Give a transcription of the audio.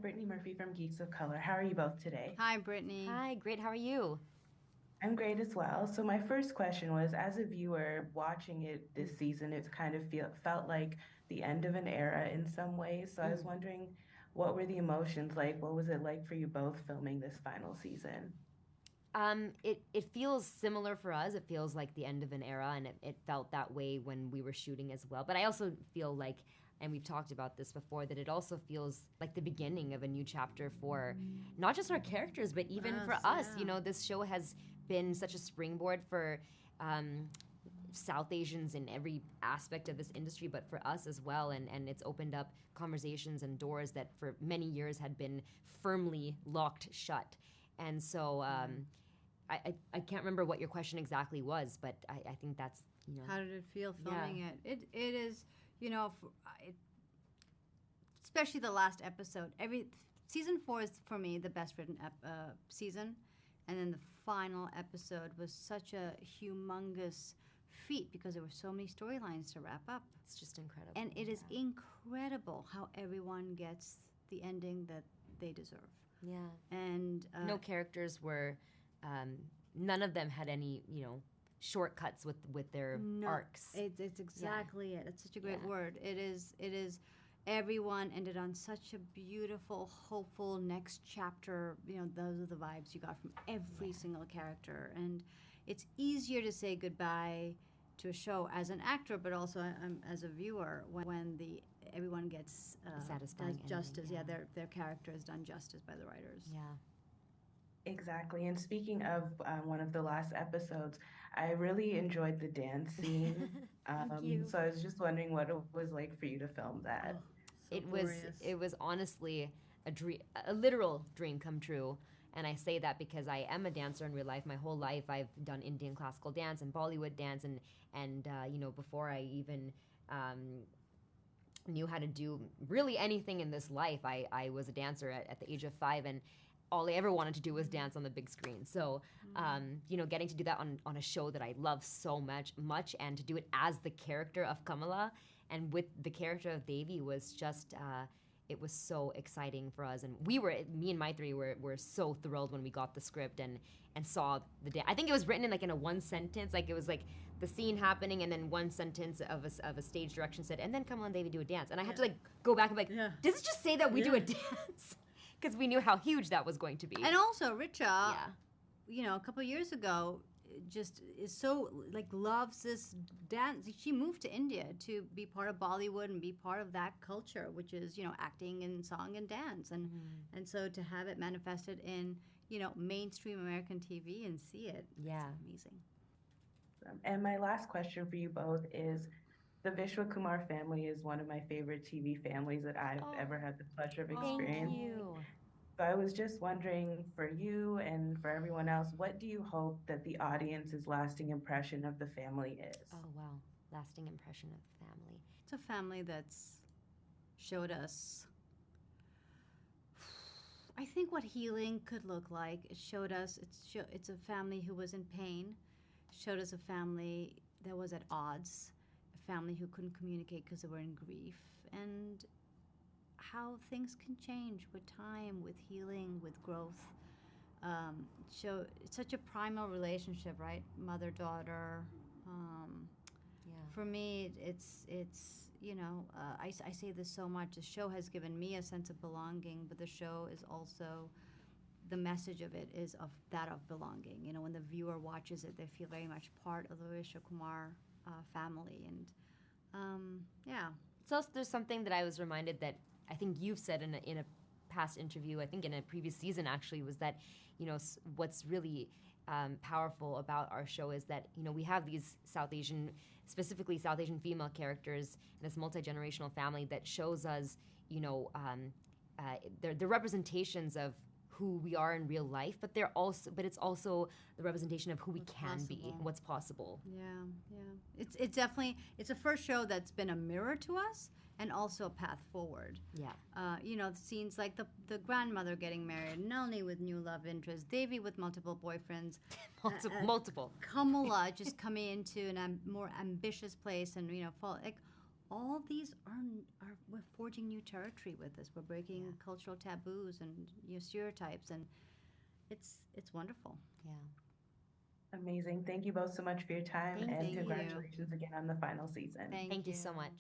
Brittany Murphy from Geeks of Color. How are you both today? Hi, Brittany. Hi, great. How are you? I'm great as well. So my first question was, as a viewer watching it this season, it kind of felt like the end of an era in some ways. So I was Mm. wondering, what were the emotions like? What was it like for you both filming this final season? It feels similar for us. It feels like the end of an era, and it felt that way when we were shooting as well. But I also feel like, and we've talked about this before, that it also feels like the beginning of a new chapter for not just our characters, but even for Us, us. yeah. This show has been such a springboard for South Asians in every aspect of this industry, but for us as well. And it's opened up conversations and doors that for many years had been firmly locked shut. And so I can't remember what your question exactly was, but I think that's, How did it feel filming Yeah. it? It is, especially the last episode. Every season 4 is for me the best written season, and then the final episode was such a humongous feat because there were so many storylines to wrap up, it's just incredible. and it is incredible how everyone gets the ending that they deserve. Yeah. And No characters were, none of them had any, shortcuts with their No, arcs. It's exactly it. It's such a great Yeah. word. It is. It is. Everyone ended on such a beautiful, hopeful next chapter. Those are the vibes you got from every single character, and it's easier to say goodbye to a show as an actor, but also as a viewer when the everyone gets Satisfying does justice. ending, yeah. Their character is done justice by the writers. Yeah. Exactly. And speaking of one of the last episodes, I really enjoyed the dance scene. Thank you. So I was just wondering what it was like for you to film that. Oh, so it glorious. was honestly a dream, a literal dream come true. And I say that because I am a dancer in real life. My whole life, I've done Indian classical dance and Bollywood dance, and before I even knew how to do really anything in this life, I was a dancer at the age of 5, and all I ever wanted to do was dance on the big screen. So, getting to do that on a show that I love so much, and to do it as the character of Kamala and with the character of Devi was just, it was so exciting for us. And me and Maitri were so thrilled when we got the script and saw the dance. I think it was written in like in a one sentence, like it was like the scene happening and then one sentence of a stage direction said, and then Kamala and Devi do a dance. And I had to like go back and be like, Yeah. does it just say that we do a dance? Because we knew how huge that was going to be. And also, Richa, Yeah. a couple of years ago, just is so loves this dance. She moved to India to be part of Bollywood and be part of that culture, which is acting and song and dance, and so to have it manifested in mainstream American TV and see it, Yeah. it's amazing. And my last question for you both is, the Vishwakumar family is one of my favorite TV families that I've Oh, ever had the pleasure of thank experiencing. you. So I was just wondering for you and for everyone else, what do you hope that the audience's lasting impression of the family is? Oh, wow. Lasting impression of the family. It's a family that's showed us, I think, what healing could look like. It showed us, it's a family who was in pain. It showed us a family that was at odds, a family who couldn't communicate because they were in grief, and how things can change with time, with healing, with growth. It's such a primal relationship, right? Mother daughter. Yeah. For me, I say this so much. The show has given me a sense of belonging, but the show is also, the message of it is of belonging. When the viewer watches it, they feel very much part of the Vishwakumar family, and yeah. So there's something that I was reminded that I think you've said in a past interview, I think in a previous season actually, was that, what's really powerful about our show is that, we have these specifically South Asian female characters in this multi-generational family that shows us, they're representations of who we are in real life, but it's also the representation of who we can be, possible. what's possible. Yeah. It's definitely, it's a first show that's been a mirror to us and also a path forward. Yeah. Scenes like the grandmother getting married, Nalini with new love interest, Devi with multiple boyfriends, Multiple. Kamala just coming into more ambitious place, and all these are we're forging new territory with this. We're breaking cultural taboos and stereotypes, and it's wonderful. Yeah. Amazing. Thank you both so much for your time, Thank and you. congratulations again on the final season. Thank you so much.